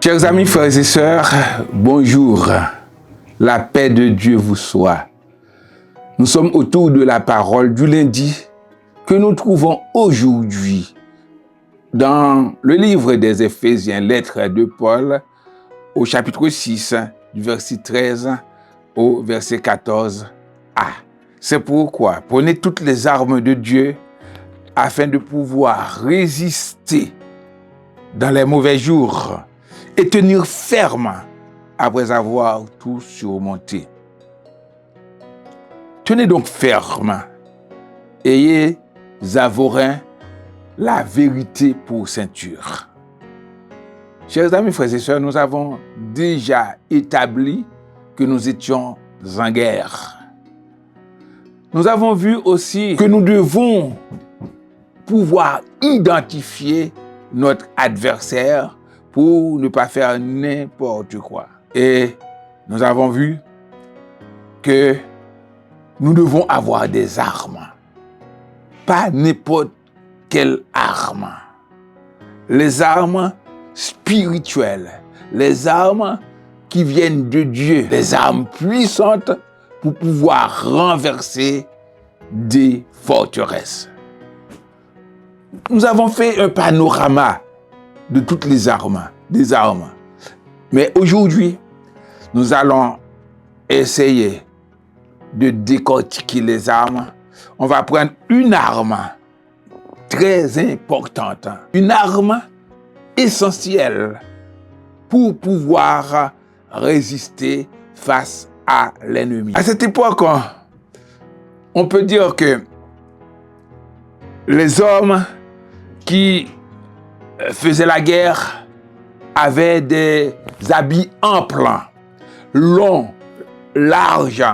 Chers amis, frères et sœurs, bonjour. La paix de Dieu vous soit. Nous sommes autour de la parole du lundi que nous trouvons aujourd'hui dans le livre des Éphésiens, lettre de Paul, au chapitre 6, du verset 13 au verset 14a. C'est pourquoi prenez toutes les armes de Dieu afin de pouvoir résister dans les mauvais jours et tenir ferme après avoir tout surmonté. Tenez donc ferme, ayez à vos reins la vérité pour ceinture. Chers amis, frères et sœurs, nous avons déjà établi que nous étions en guerre. Nous avons vu aussi que nous devons pouvoir identifier notre adversaire pour ne pas faire n'importe quoi. Et nous avons vu que nous devons avoir des armes. Pas n'importe quelle arme. Les armes spirituelles, les armes qui viennent de Dieu, les armes puissantes pour pouvoir renverser des forteresses. Nous avons fait un panorama de toutes les armes, des armes. Mais aujourd'hui, nous allons essayer de décortiquer les armes. On va prendre une arme très importante, une arme essentielle pour pouvoir résister face à l'ennemi. À cette époque, on peut dire que les hommes qui faisaient la guerre avaient des habits amples, longs, larges.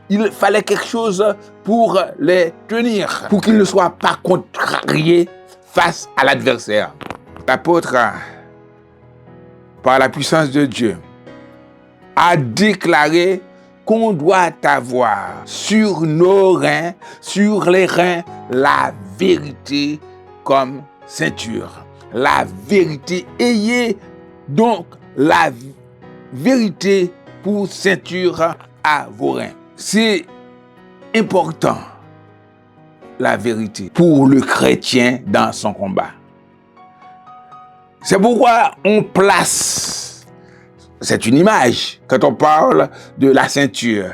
Il fallait quelque chose pour les tenir, pour qu'ils ne soient pas contrariés face à l'adversaire. L'apôtre, par la puissance de Dieu, a déclaré qu'on doit avoir sur nos reins, sur les reins, la vérité comme ceinture. La vérité, ayez donc la vérité pour ceinture à vos reins. C'est important, la vérité, pour le chrétien dans son combat. C'est pourquoi on place, c'est une image, quand on parle de la ceinture,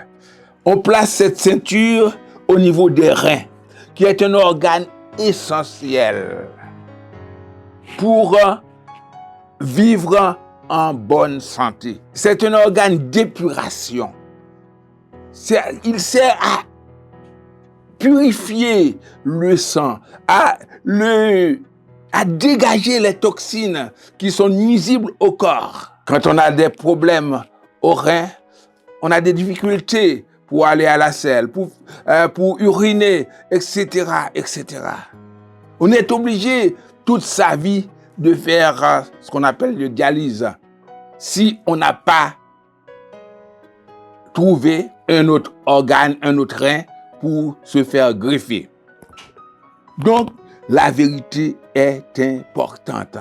on place cette ceinture au niveau des reins, qui est un organe essentiel pour vivre en bonne santé. C'est un organe d'épuration. Il sert à purifier le sang, à dégager les toxines qui sont nuisibles au corps. Quand on a des problèmes aux reins, on a des difficultés pour aller à la selle, pour uriner, etc., etc. On est obligé toute sa vie de faire ce qu'on appelle le dialyse. Si on n'a pas trouvé un autre organe, un autre rein pour se faire greffer. Donc, la vérité est importante.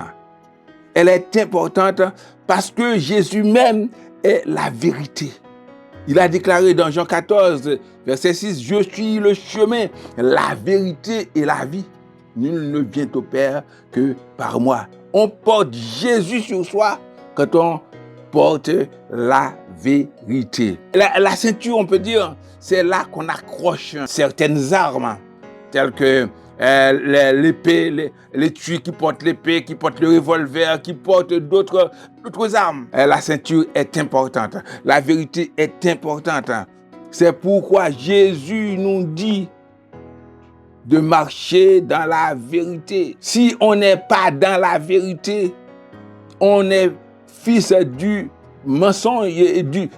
Elle est importante parce que Jésus même est la vérité. Il a déclaré dans Jean 14, verset 6, « Je suis le chemin, la vérité et la vie. Nul ne vient au Père que par moi. » On porte Jésus sur soi quand on porte la vérité. La ceinture, on peut dire, c'est là qu'on accroche certaines armes, telles que l'épée, les tueurs qui portent l'épée, qui portent le revolver, qui portent d'autres armes. La ceinture est importante. La vérité est importante. C'est pourquoi Jésus nous dit de marcher dans la vérité. Si on n'est pas dans la vérité, on est fils du mensonge,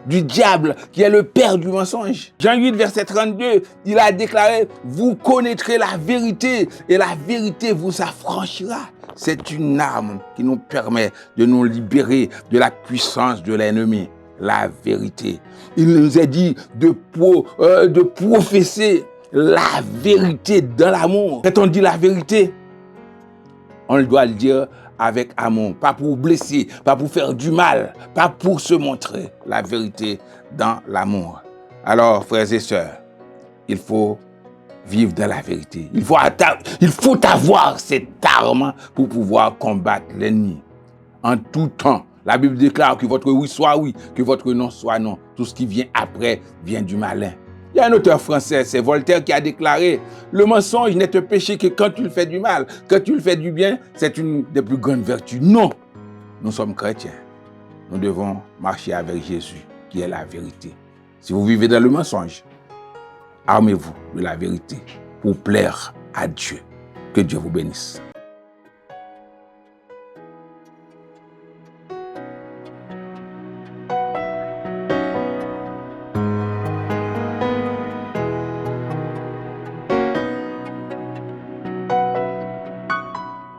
du diable, qui est le père du mensonge. Jean 8, verset 32, il a déclaré, vous connaîtrez la vérité et la vérité vous affranchira. C'est une arme qui nous permet de nous libérer de la puissance de l'ennemi. La vérité. Il nous a dit de professer la vérité dans l'amour. Quand on dit la vérité, on doit le dire avec amour, pas pour blesser, pas pour faire du mal, pas pour se montrer, la vérité dans l'amour. Alors, frères et sœurs, il faut vivre dans la vérité. Il faut avoir cette arme pour pouvoir combattre l'ennemi. En tout temps, la Bible déclare que votre oui soit oui, que votre non soit non. Tout ce qui vient après vient du malin. Il y a un auteur français, c'est Voltaire, qui a déclaré: le mensonge n'est un péché que quand tu le fais du mal. Quand tu le fais du bien, c'est une des plus grandes vertus. Non, nous sommes chrétiens. Nous devons marcher avec Jésus, qui est la vérité. Si vous vivez dans le mensonge, armez-vous de la vérité pour plaire à Dieu. Que Dieu vous bénisse.